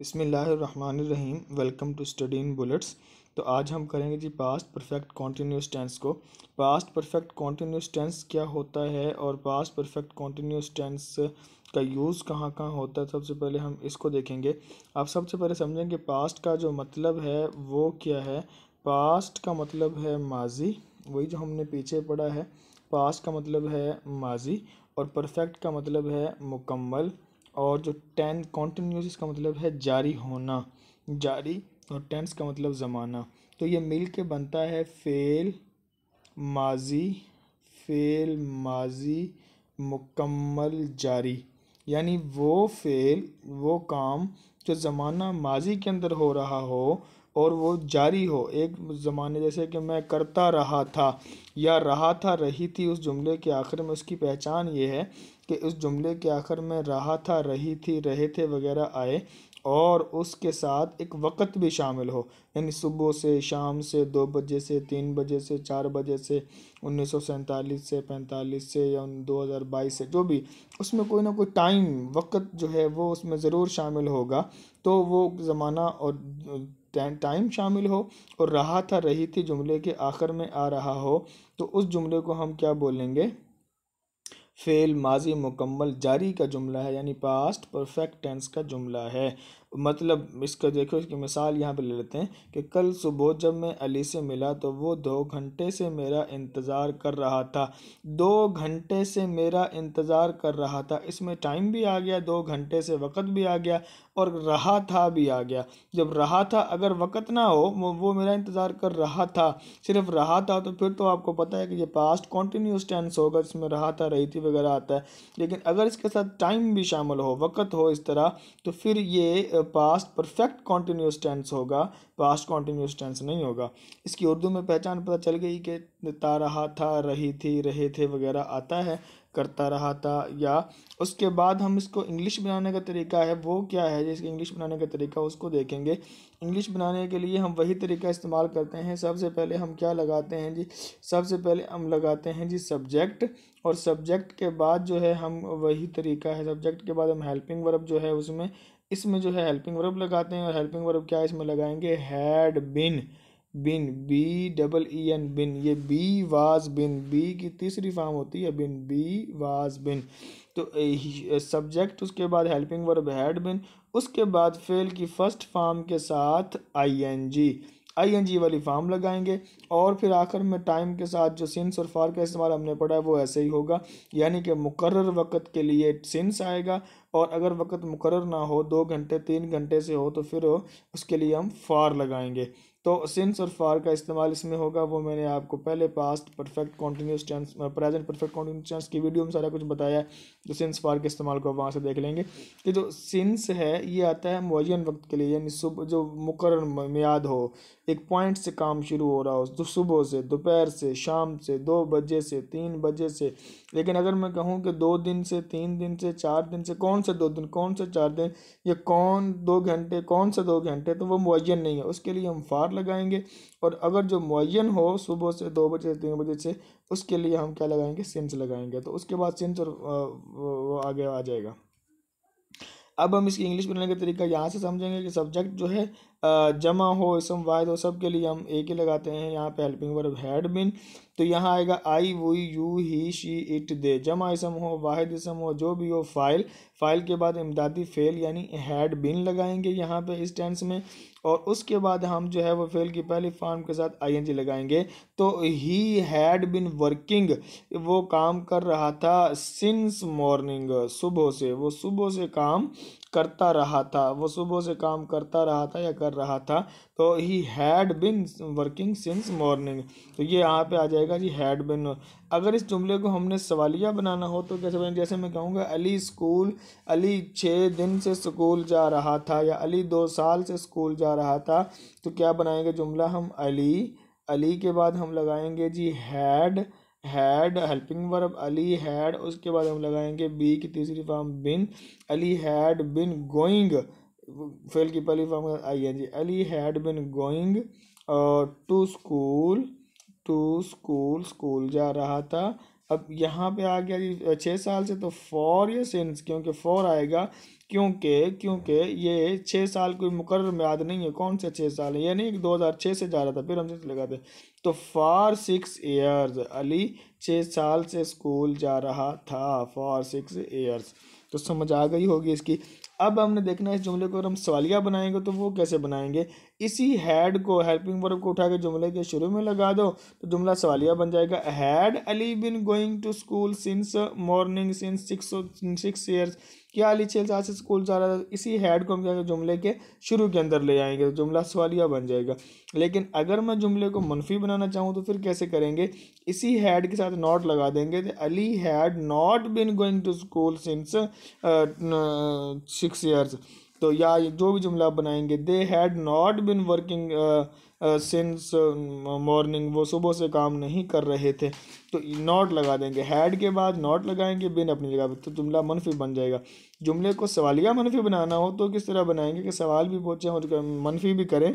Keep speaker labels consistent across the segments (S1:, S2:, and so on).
S1: बिस्मिल्लाहिर्रहमानिर्रहीम। Welcome to study in bullets. तो आज हम करेंगे जी पास्ट परफेक्ट कॉन्टिन्यूस टेंस को। पास्ट परफेक्ट कॉन्टिन्यूस टेंस क्या होता है और पास्ट परफेक्ट कॉन्टिन्यूस टेंस का यूज़ कहाँ कहाँ होता है, सबसे पहले हम इसको देखेंगे। आप सबसे पहले समझेंगे पास्ट का जो मतलब है वो क्या है। पास्ट का मतलब है माजी, वही जो हमने पीछे पढ़ा है। पास्ट का मतलब है माजी और परफेक्ट का मतलब है मुकम्मल। और जो टेंस कॉन्टिन्यूस इसका मतलब है जारी होना, जारी। और टेंस का मतलब ज़माना। तो ये मिल के बनता है फ़ेल माजी, फ़ेल माजी मुकम्मल जारी। यानी वो फ़ेल, वो काम जो ज़माना माजी के अंदर हो रहा हो और वो जारी हो एक ज़माने, जैसे कि मैं करता रहा था या रहा था रही थी, उस जुमले के आखिर में उसकी पहचान ये है कि उस जुमले के आखिर में रहा था, रही थी, रहे थे वगैरह आए और उसके साथ एक वक़्त भी शामिल हो। यानी सुबह से, शाम से, 2 बजे से, 3 बजे से, 4 बजे से, 1947 से, 45 से या 2022 से, जो भी उसमें कोई ना कोई टाइम वक़्त जो है वो उसमें ज़रूर शामिल होगा। तो वो ज़माना और टाइम शामिल हो और रहा था, रही थी जुमले के आखिर में आ रहा हो, तो उस जुमले को हम क्या बोलेंगे? फेल माजी मुकम्मल जारी का जुमला है, यानी पास्ट परफेक्ट टेंस का जुमला है। मतलब इसका देखो, इसकी मिसाल यहाँ पे ले लेते हैं कि कल सुबह जब मैं अली से मिला तो वो 2 घंटे से मेरा इंतज़ार कर रहा था। 2 घंटे से मेरा इंतज़ार कर रहा था, इसमें टाइम भी आ गया, 2 घंटे से वक़्त भी आ गया और रहा था भी आ गया। जब रहा था, अगर वक़्त ना हो, वो मेरा इंतज़ार कर रहा था, सिर्फ रहा था, तो फिर तो आपको पता है कि ये पास्ट कॉन्टिन्यूस टेंस होगा जिसमें रहा था, रही थी वगैरह आता है। लेकिन अगर इसके साथ टाइम भी शामिल हो, वक़्त हो इस तरह, तो फिर ये पास्ट परफेक्ट कॉन्टिन्यूस टेंस होगा, पास्ट कॉन्टिन्यूस टेंस नहीं होगा। इसकी उर्दू में पहचान पता चल गई कि ता रहा था, रही थी, रहे थे वगैरह आता है, करता रहा था। या उसके बाद हम इसको इंग्लिश बनाने का तरीका है वो क्या है, जिसके इंग्लिश बनाने का तरीका उसको देखेंगे। इंग्लिश बनाने के लिए हम वही तरीका इस्तेमाल करते हैं। सबसे पहले हम क्या लगाते हैं जी? सबसे पहले हम लगाते हैं जी सब्जेक्ट, और सब्जेक्ट के बाद जो है हम वही तरीका है, सब्जेक्ट के बाद हम हेल्पिंग वर्ब जो है उसमें इसमें जो है हेल्पिंग वर्ब लगाते हैं। और हेल्पिंग वर्ब क्या इसमें लगाएंगे? हैड बिन, बिन BEEN बिन। ये बी वाज बिन, बी की तीसरी फॉर्म होती है बिन, बी वाज बिन। तो सब्जेक्ट, उसके बाद हेल्पिंग वर्ब हैड बिन, उसके बाद फेल की फर्स्ट फॉर्म के साथ आईएनजी वाली फॉर्म लगाएंगे। और फिर आखिर में टाइम के साथ जो सिंस और फॉर का इस्तेमाल हमने पढ़ा है वो ऐसे ही होगा। यानी कि मुकर्रर वक़्त के लिए सिंस आएगा, और अगर वक़्त मुकर्रर ना हो, 2 घंटे 3 घंटे से हो, तो फिर उसके लिए हम फॉर लगाएंगे। तो सिंस और फॉर का इस्तेमाल इसमें होगा, वो मैंने आपको पहले past perfect continuous tense, present perfect continuous tense की वीडियो में सारा कुछ बताया है। जो सिंस फॉर के इस्तेमाल को वहाँ से देख लेंगे कि जो सिंस है ये आता है मुअय्यन वक्त के लिए, यानी सुबह जो मुकर्रर मियाद हो, एक पॉइंट से काम शुरू हो रहा हो, तो सुबह से, दोपहर से, शाम से, 2 बजे से, 3 बजे से। लेकिन अगर मैं कहूँ कि 2 दिन से, 3 दिन से, 4 दिन से, कौन से 2 दिन, कौन से 4 दिन, ये कौन 2 घंटे, कौन से 2 घंटे, तो वो मुअय्यन नहीं है, उसके लिए हम फार लगाएंगे। और अगर जो मुअय्यन हो सुबह से, 2 बजे से, 3 बजे से, उसके लिए हम क्या लगाएंगे? सिंस लगाएंगे। तो उसके बाद सिंस और वो आगे आ जाएगा। अब हम इसकी इंग्लिश बनाने का तरीका यहाँ से समझेंगे कि सब्जेक्ट जो है जमा हो, इसम वाहिद हो, सब के लिए हम एक ही लगाते हैं। यहाँ पे हेल्पिंग वर्ब हैड बिन, तो यहाँ आएगा I, we, you, he, she, it, they. जमा इसम हो, वाहिद इसम हो, जो भी हो, फाइल, फाइल के बाद इमदादी फेल यानी हैड बिन लगाएंगे यहाँ पे इस टेंस में। और उसके बाद हम जो है वो फेल की पहली फॉर्म के साथ आईएनजी लगाएंगे। तो ही हैड बिन वर्किंग, वो काम कर रहा था, सिंस मॉर्निंग, सुबह से, वो सुबह से काम करता रहा था, वो सुबह से काम करता रहा था या कर रहा था। तो he had been working since morning. तो ये यहाँ पे आ जाएगा जी हैड बिन। अगर इस जुमले को हमने सवालिया बनाना हो तो कैसे बने? जैसे मैं कहूँगा अली 6 दिन से स्कूल जा रहा था, या अली 2 साल से स्कूल जा रहा था। तो क्या बनाएंगे जुमला हम? अली के बाद हम लगाएंगे जी had helping verb Ali had, उसके बाद हम लगाएंगे बी की तीसरी form been, Ali had been going, फेल की पहली फॉर्म आई है जी, Ali had been going to school, school जा रहा था। अब यहाँ पे आ गया जी 6 साल से, तो फॉर या सिंस, क्योंकि फॉर आएगा, क्योंकि ये 6 साल कोई मुकर्रर म्याद नहीं है। कौन से 6 साल है? ये नहीं कि 2006 से जा रहा था फिर हम 6 लगा दे। तो फॉर 6 ईयर्स अली 6 साल से स्कूल जा रहा था, फॉर 6 ईयर्स। तो समझ आ गई होगी इसकी। अब हमने देखना है इस जुमले को अगर हम सवालिया बनाएंगे तो वो कैसे बनाएंगे। इसी हैड को, हेल्पिंग वर्ब को उठा के जुमले के शुरू में लगा दो तो जुमला सवालिया बन जाएगा। Had Ali been going to school since morning since 6 years. क्या अली 6 साल से स्कूल जा रहा था? इसी हैड को हम क्या जुमले के शुरू के अंदर ले आएंगे तो जुमला सवालिया बन जाएगा। लेकिन अगर मैं जुमले को मनफी बनाना चाहूँ तो फिर कैसे करेंगे? इसी हैड के साथ नॉट लगा देंगे। तो Ali had not been going to school since 6 years. तो या जो भी जुमला बनाएंगे, they had not been working since morning, वो सुबह से काम नहीं कर रहे थे। तो नॉट लगा देंगे, हैड के बाद नॉट लगाएंगे, बिन अपनी जगह पे, तो जुमला मनफी बन जाएगा। जुमले को सवालिया मनफी बनाना हो तो किस तरह बनाएंगे कि सवाल भी पूछें और मनफी भी करें।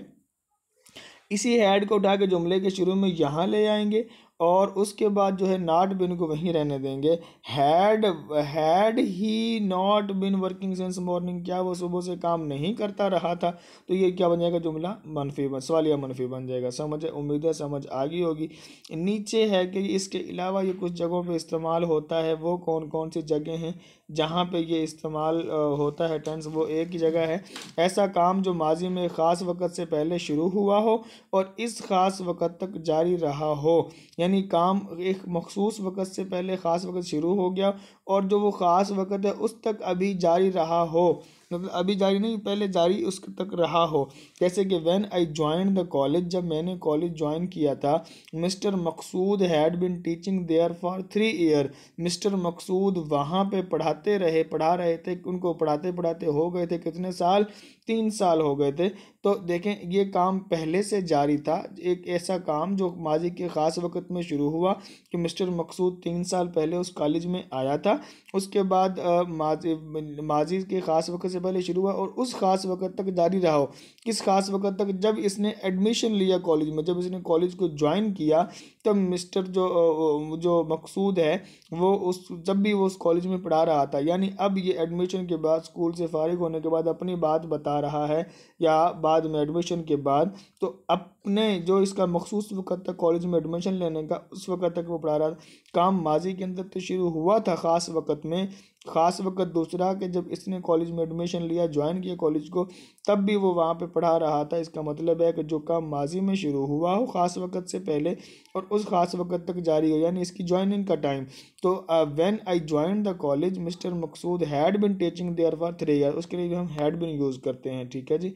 S1: इसी हैड को उठा के जुमले के शुरू में यहाँ ले आएंगे और उसके बाद जो है नॉट बिन को वहीं रहने देंगे। Had he not been working since morning, क्या वो सुबह से काम नहीं करता रहा था? तो ये क्या बन जाएगा? जुमला मनफी सवालिया मनफी बन जाएगा। समझ, उम्मीद है समझ आ गई होगी। नीचे है कि इसके अलावा ये कुछ जगहों पे इस्तेमाल होता है। वो कौन कौन सी जगह हैं जहाँ पे ये इस्तेमाल होता है टेंस? वो एक ही जगह है, ऐसा काम जो माजी में ख़ास वक़्त से पहले शुरू हुआ हो और इस ख़ास वक़्त तक जारी रहा हो। यानी काम एक मखसूस वक़्त से पहले ख़ास वक़्त शुरू हो गया और जो वो ख़ास वक़्त है उस तक अभी जारी रहा हो, मतलब अभी जारी नहीं, पहले जारी उस तक रहा हो। जैसे कि when I join the college, जब मैंने कॉलेज ज्वाइन किया था, mister Maqsood had been teaching there for 3 year. Mister Maqsood वहाँ पे पढ़ा रहे थे, उनको पढ़ाते पढ़ाते हो गए थे कितने साल? 3 साल हो गए थे। तो देखें ये काम पहले से जारी था, एक ऐसा काम जो माजी के ख़ास वक़्त में शुरू हुआ कि मिस्टर मकसूद 3 साल पहले उस कॉलेज में आया था। उसके बाद माजी के ख़ास वक़्त से पहले शुरू हुआ और उस ख़ास वक़्त तक जारी रहा हो। किस ख़ास वक़्त तक? जब इसने एडमिशन लिया कॉलेज में, जब इसने कॉलेज को ज्वाइन किया तब मिस्टर जो मकसूद है वो जब भी वो उस कॉलेज में पढ़ा रहा था। यानी अब ये एडमिशन के बाद, स्कूल से फारिग होने के बाद अपनी बात बता रहा है या बाद में एडमिशन के बाद, तो अपने जो इसका मखसूस वक़्त तक कॉलेज में एडमिशन लेने का, उस वक़्त तक वो पढ़ा रहा था। काम माजी के अंदर तो शुरू हुआ था ख़ास वक़्त में, ख़ास वक़्त दूसरा कि जब इसने कॉलेज में एडमिशन लिया, ज्वाइन किया कॉलेज को, तब भी वो वहाँ पे पढ़ा रहा था। इसका मतलब है कि जो काम माजी में शुरू हुआ हो ख़ास वक़्त से पहले और उस ख़ास वक़्त तक जारी हो, यानी इसकी ज्वाइनिंग का टाइम। तो when I join the college mister Maqsood had been teaching there for 3 year, उसके लिए भी हम हैड बिन यूज़ करते हैं। ठीक है जी।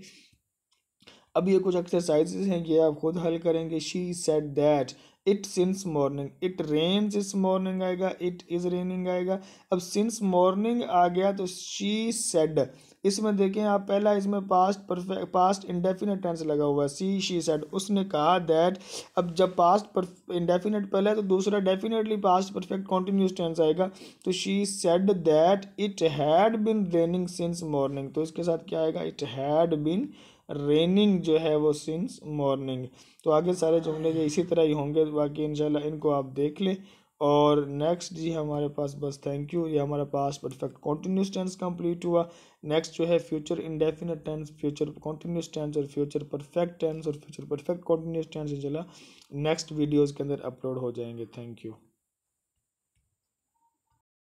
S1: अब ये कुछ एक्सरसाइजेज हैं, ये आप खुद हल करेंगे। She said that it since morning, it rains this morning आएगा, इट इज़ रेनिंग आएगा। अब सिंस मॉर्निंग आ गया तो शी सेड, इसमें देखें आप, पहला इसमें past perfect, past indefinite tense लगा हुआ है, शी सेड, उसने कहा दैट। अब जब पास्ट इंडेफिनिट पहला है तो दूसरा definitely past perfect continuous tense आएगा। तो she said that it had been raining since morning, तो इसके साथ क्या आएगा? इट हैड बिन रेनिंग जो है वो सिंस मॉर्निंग। तो आगे सारे जुमले जो इसी तरह ही होंगे, बाकी इंशाल्लाह इनको आप देख लें। और नेक्स्ट जी हमारे पास बस थैंक यू, ये हमारा past perfect continuous tense complete हुआ। नेक्स्ट जो है future indefinite tense, future continuous tense और फ्यूचर परफेक्ट टेंस और फ्यूचर परफेक्ट कॉन्टिन्यूस टेंस इंशाल्लाह नेक्स्ट वीडियोज़ के अंदर अपलोड हो जाएंगे। Thank you.